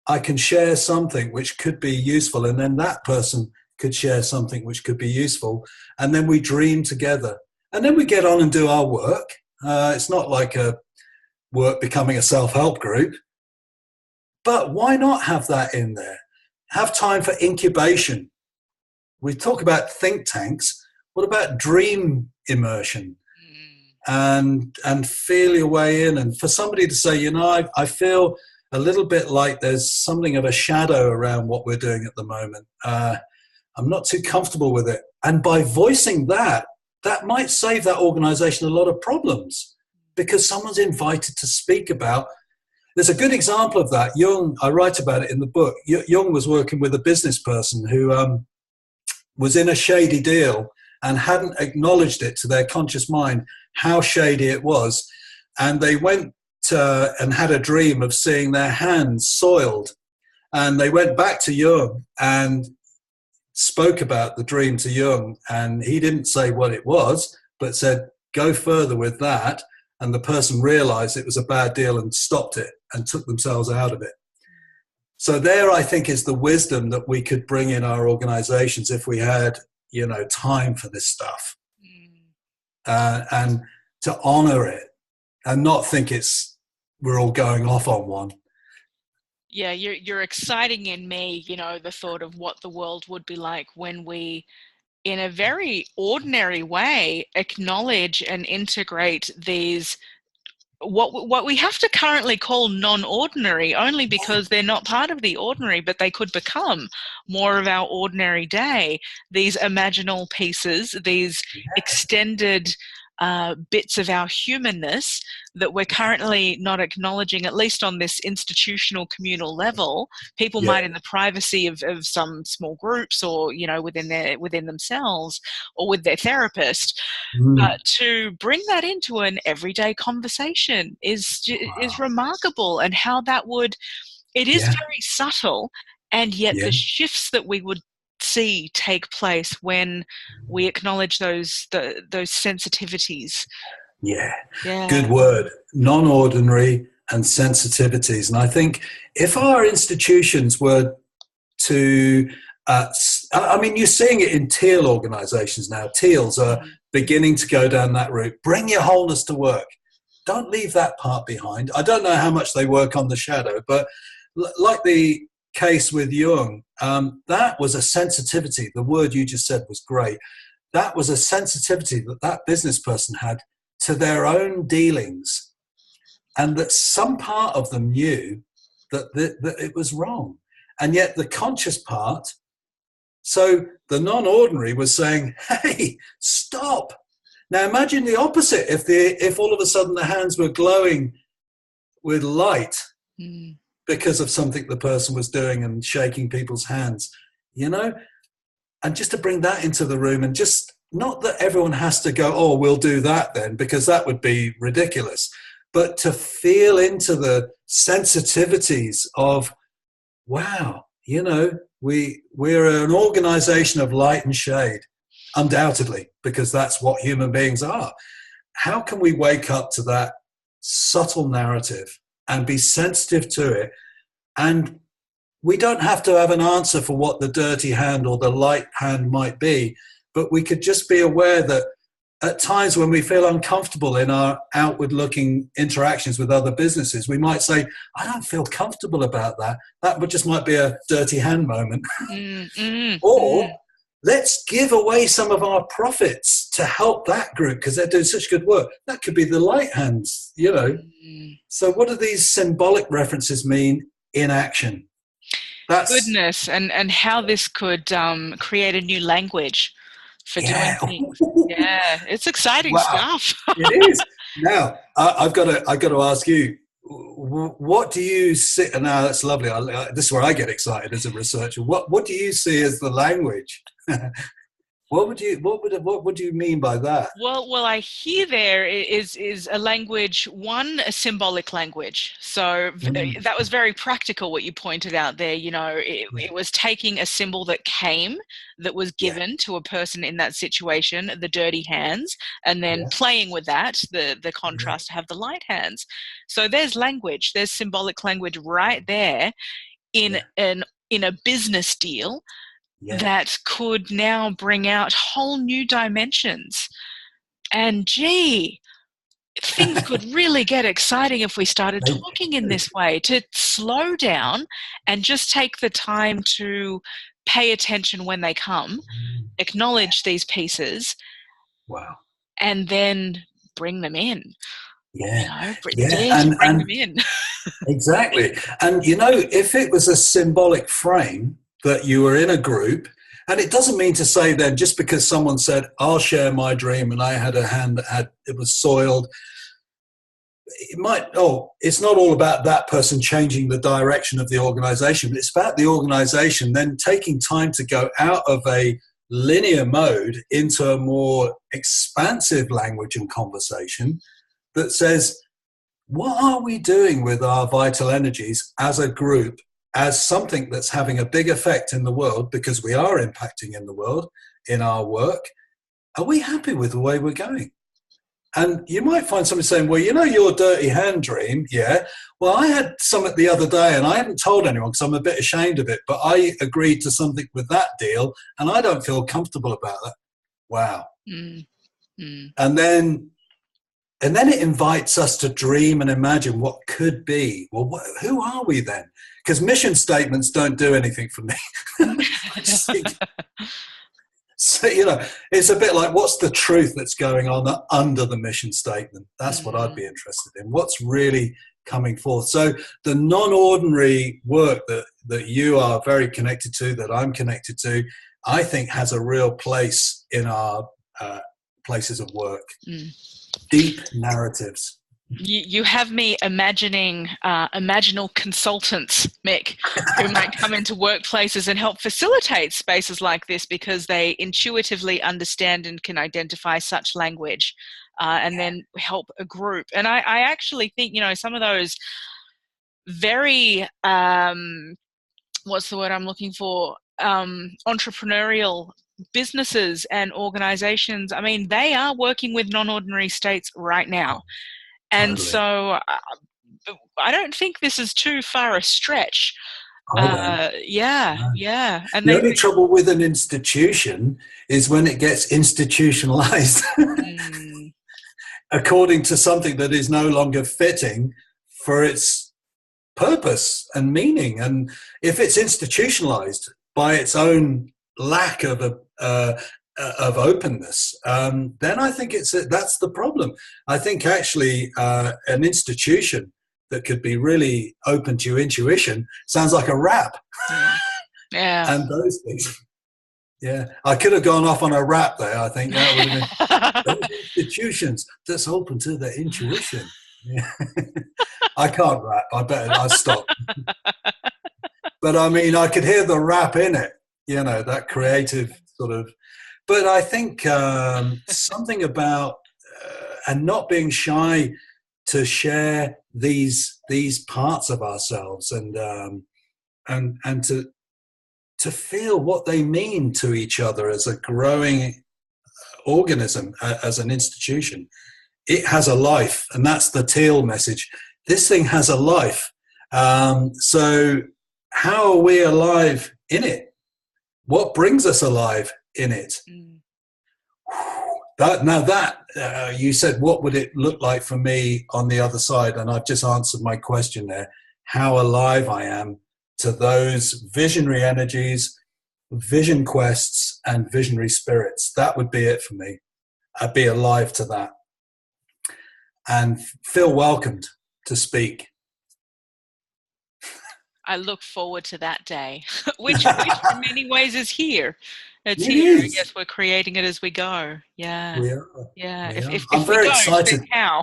I can share something which could be useful, and then that person could share something which could be useful, and then we dream together, and then we get on and do our work. It's not like a work becoming a self-help group, but why not have that in there? Have time for incubation. We talk about think tanks. What about dream immersion? And feel your way in, and for somebody to say, I feel a little bit like there's something of a shadow around what we're doing at the moment. I'm not too comfortable with it. And by voicing that might save that organization a lot of problems, because someone's invited to speak about. There's a good example of that. Jung, I write about it in the book. Jung was working with a business person who was in a shady deal and hadn't acknowledged it to their conscious mind how shady it was. And they went and had a dream of seeing their hands soiled. And they went back to Jung and spoke about the dream to Jung. And he didn't say what it was, but said, go further with that. And the person realized it was a bad deal and stopped it and took themselves out of it. So there, I think, is the wisdom that we could bring in our organizations if we had, time for this stuff, and to honor it and not think we're all going off on one. Yeah, you're exciting in me, the thought of what the world would be like when we, in a very ordinary way, acknowledge and integrate these what we have to currently call non-ordinary, only because they're not part of the ordinary, but they could become more of our ordinary day. These imaginal pieces, these extended bits of our humanness that we're currently not acknowledging, at least on this institutional communal level. People might, in the privacy of some small groups, or within themselves, or with their therapist, but to bring that into an everyday conversation is remarkable. And how that would, it is very subtle, and yet the shifts that we would see take place when we acknowledge those sensitivities. Good word. Non-ordinary and sensitivities. And I think if our institutions were to you're seeing it in teal organizations now. Teals are beginning to go down that route. Bring your wholeness to work. Don't leave that part behind. I don't know how much they work on the shadow, but like the case with Jung, that was a sensitivity. The word you just said was great. That was a sensitivity that business person had to their own dealings, and that some part of them knew that it was wrong, and yet the conscious part, so the non-ordinary, was saying, hey, stop. Now imagine the opposite. If all of a sudden the hands were glowing with light because of something the person was doing and shaking people's hands, and just to bring that into the room, and just not that everyone has to go, oh, we'll do that then, because that would be ridiculous, but to feel into the sensitivities of, wow, we're an organization of light and shade, undoubtedly, because that's what human beings are. How can we wake up to that subtle narrative and be sensitive to it? And we don't have to have an answer for what the dirty hand or the light hand might be, but we could just be aware that at times when we feel uncomfortable in our outward-looking interactions with other businesses, we might say, I don't feel comfortable about that. That just might be a dirty hand moment. Or let's give away some of our profits to help that group because they're doing such good work. That could be the light hands, So what do these symbolic references mean in action? That's goodness, and how this could create a new language for doing things. Yeah, it's exciting stuff. It is. Now, I've got to ask you, what do you see? Now, that's lovely. This is where I get excited as a researcher. What do you see as the language? What would you mean by that? Well, I hear there is a language, a symbolic language. So that was very practical what you pointed out there. It was taking a symbol that was given to a person in that situation, the dirty hands, and then playing with that, the contrast to have the light hands. So there's language, there's symbolic language right there in a business deal. That could now bring out whole new dimensions. And gee, things could really get exciting if we started talking in this way, to slow down and just take the time to pay attention when they come, acknowledge these pieces, and then bring them in. Bring them in. Exactly. And, if it was a symbolic frame, that you were in a group, and it doesn't mean to say then just because someone said, I'll share my dream, and I had a hand that it was soiled, it's not all about that person changing the direction of the organization, but it's about the organization then taking time to go out of a linear mode into a more expansive language and conversation that says, what are we doing with our vital energies as a group, as something that's having a big effect in the world, because we are impacting in the world, in our work? Are we happy with the way we're going? And you might find somebody saying, well, your dirty hand dream, well, I had something the other day and I haven't told anyone because I'm a bit ashamed of it, but I agreed to something with that deal and I don't feel comfortable about that. Wow. And then it invites us to dream and imagine what could be. Well, who are we then? Because mission statements don't do anything for me. So, it's a bit like, what's the truth that's going on under the mission statement? That's what I'd be interested in. What's really coming forth? So the non-ordinary work that you are very connected to, that I'm connected to, I think has a real place in our places of work. Mm. Deep narratives. You have me imagining imaginal consultants, Mick, who might come into workplaces and help facilitate spaces like this because they intuitively understand and can identify such language, and then help a group. And I actually think, some of those very, what's the word I'm looking for, entrepreneurial businesses and organizations, I mean, they are working with non-ordinary states right now. And Totally. so I don't think this is too far a stretch. I don't. Yeah. And The only trouble with an institution is when it gets institutionalized according to something that is no longer fitting for its purpose and meaning. And if it's institutionalized by its own lack of openness, then I think that's the problem. I think actually an institution that could be really open to your intuition sounds like a rap. Yeah. And those things. Yeah, I could have gone off on a rap there. I think that would have been those institutions that's open to their intuition. Yeah. I can't rap. I stop. But I mean, I could hear the rap in it. That creative sort of. But I think something about and not being shy to share these parts of ourselves and to feel what they mean to each other as a growing organism, as an institution. It has a life, and that's the teal message. This thing has a life. So how are we alive in it? What brings us alive in it? You said, what would it look like for me on the other side? And I've just answered my question there. How alive I am to those visionary energies, vision quests, and visionary spirits. That would be it for me. I'd be alive to that and feel welcomed to speak. I look forward to that day, which in many ways is here. It's here. I guess we're creating it as we go. Yeah. We are. Yeah. If I'm very excited. Then how?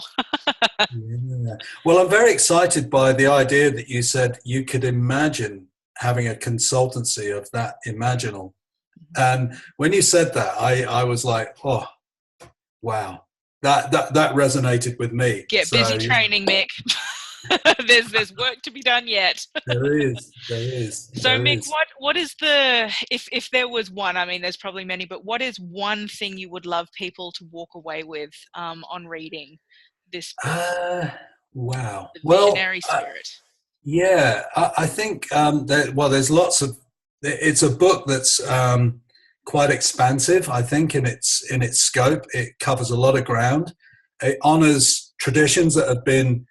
Yeah. Well, I'm very excited by the idea that you said you could imagine having a consultancy of that Imaginal. And when you said that, I was like, oh, wow. That resonated with me. Get busy training, Mick. There's work to be done yet. There is. So Mick, what is if there was one, I mean there's probably many, but what is one thing you would love people to walk away with on reading this book? Wow. The Visionary Spirit. I think there's lots of, it's a book that's quite expansive, I think, in its scope. It covers a lot of ground. It honors traditions that have been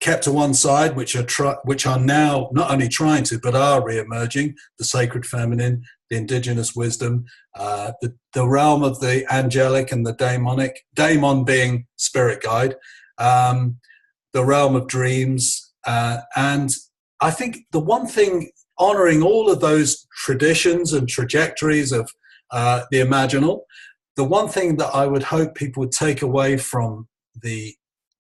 kept to one side, which are now not only trying to, but are re-emerging: the sacred feminine, the indigenous wisdom, the realm of the angelic and the daemonic, daemon being spirit guide, the realm of dreams. And I think the one thing, honoring all of those traditions and trajectories of the Imaginal, the one thing that I would hope people would take away from the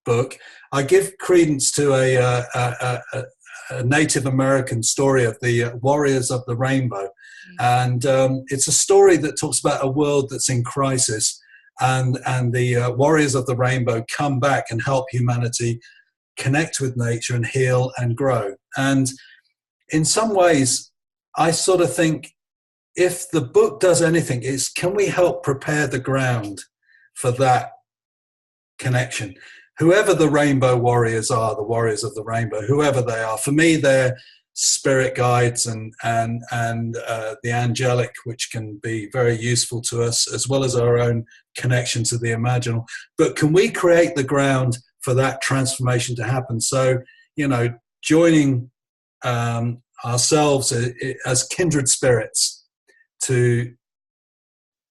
book, I give credence to a Native American story of the Warriors of the Rainbow. And it's a story that talks about a world that's in crisis, and the Warriors of the Rainbow come back and help humanity connect with nature and heal and grow. And in some ways, I sort of think if the book does anything, is can we help prepare the ground for that connection? Whoever the Rainbow Warriors are, the Warriors of the Rainbow, whoever they are, for me, they're spirit guides and the angelic, which can be very useful to us, as well as our own connection to the Imaginal. But can we create the ground for that transformation to happen? So, joining ourselves as kindred spirits to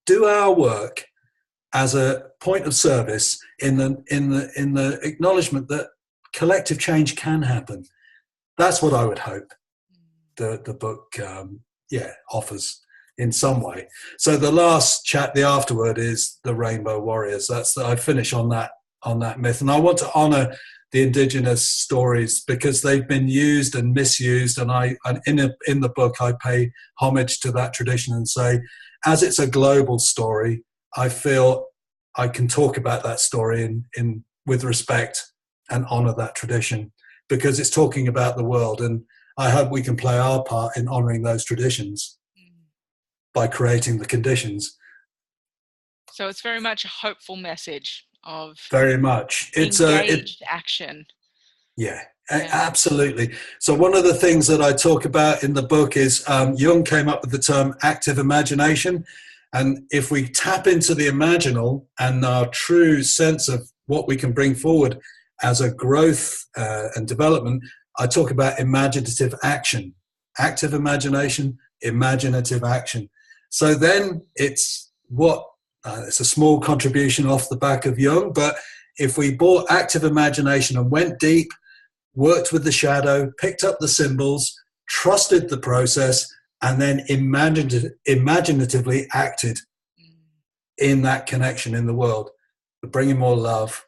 do our work as a point of service in the acknowledgement that collective change can happen. That's what I would hope the book offers. in some way. So the last chat, the afterword, is the Rainbow Warriors. I finish on that myth, and I want to honour the Indigenous stories because they've been used and misused. And in the book, I pay homage to that tradition and say, as it's a global story, I feel I can talk about that story in with respect and honour that tradition because it's talking about the world. And I hope we can play our part in honouring those traditions by creating the conditions. So it's very much a hopeful message of very much. It's engaged action. Yeah, absolutely. So one of the things that I talk about in the book is Jung came up with the term active imagination. And if we tap into the imaginal and our true sense of what we can bring forward as a growth and development, I talk about imaginative action, active imagination, imaginative action. So then it's it's a small contribution off the back of Jung, but if we brought active imagination and went deep, worked with the shadow, picked up the symbols, trusted the process, and then imaginatively acted in that connection in the world, bringing more love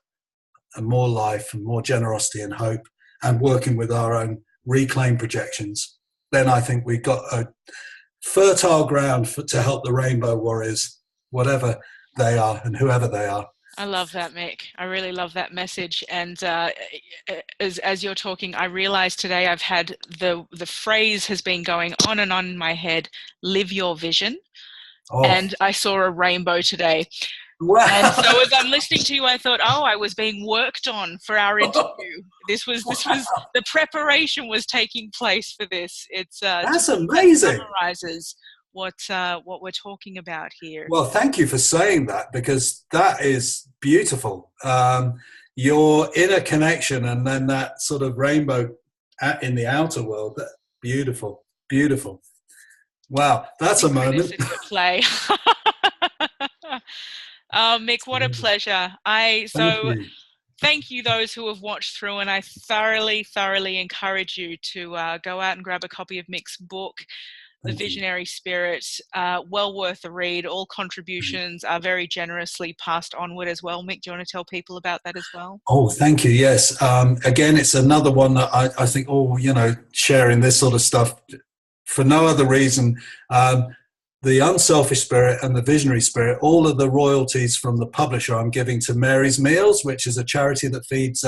and more life and more generosity and hope, and working with our own reclaimed projections, then I think we've got a fertile ground to help the Rainbow Warriors, whatever they are and whoever they are. I love that, Mick. I really love that message. And as you're talking, I realized today I've had the phrase has been going on and on in my head, live your vision. Oh. And I saw a rainbow today. Wow. And so as I'm listening to you, I thought, I was being worked on for our interview. This was the preparation was taking place for this. It's that's amazing. Summarizes what we're talking about here. Well, thank you for saying that, because that is beautiful. Your inner connection and then that sort of rainbow in the outer world. That beautiful, beautiful. Wow, that's a moment. Play. Mick, what a pleasure. Thank you those who have watched through, and I thoroughly encourage you to go out and grab a copy of Mick's book, The Visionary Spirit. Well worth a read. All contributions are very generously passed onward as well. Mick, do you want to tell people about that as well? Oh, thank you. Yes. Again, it's another one that I think, sharing this sort of stuff for no other reason. The Unselfish Spirit and the Visionary Spirit, all of the royalties from the publisher I'm giving to Mary's Meals, which is a charity that feeds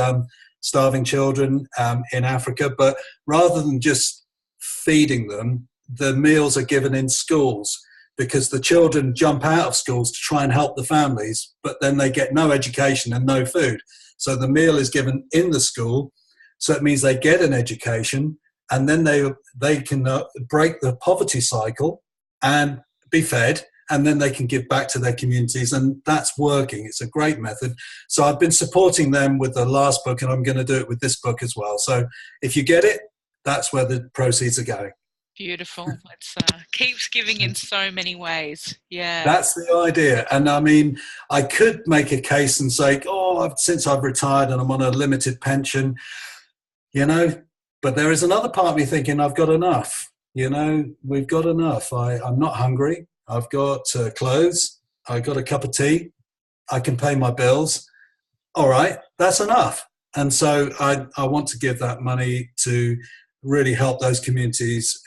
starving children in Africa. But rather than just feeding them, the meals are given in schools, because the children jump out of schools to try and help the families, but then they get no education and no food. So the meal is given in the school. So it means they get an education, and then they can break the poverty cycle and be fed, and then they can give back to their communities, and that's working. It's a great method. So I've been supporting them with the last book, and I'm going to do it with this book as well. So if you get it, that's where the proceeds are going. Beautiful. It keeps giving in so many ways. Yeah. That's the idea. And I mean, I could make a case and say, since I've retired and I'm on a limited pension, but there is another part of me thinking I've got enough. We've got enough. I'm not hungry. I've got clothes. I've got a cup of tea. I can pay my bills. All right, that's enough. And so I want to give that money to really help those communities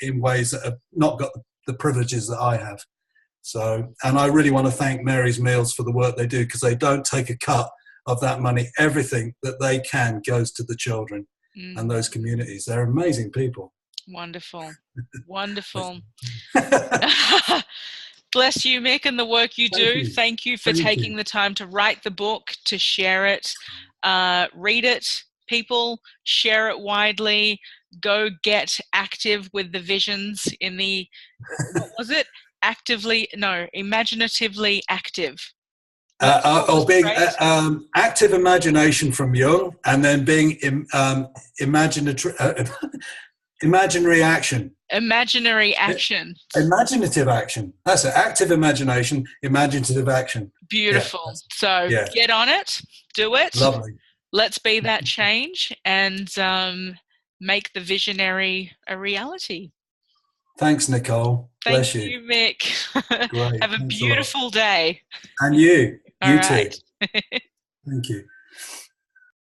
in ways that have not got the privileges that I have. So, and I really want to thank Mary's Meals for the work they do, because they don't take a cut of that money. Everything that they can goes to the children and those communities. They're amazing people. Wonderful. Wonderful. Bless you, Mick, and the work you do. Thank you for taking the time to write the book, to share it, read it, people, share it widely, go get active with the visions in the, what was it? Imaginatively active. Or being active imagination from Jung, and then being imaginary action. Imaginary action. Imaginative action. That's it. Active imagination, imaginative action. Beautiful. Get on it. Do it. Lovely. Let's be that change and make the visionary a reality. Thanks, Nicole. Thank Bless you. you, Mick. Great. Have a Thanks a lot. beautiful day. And you. All You too. right. Thank you.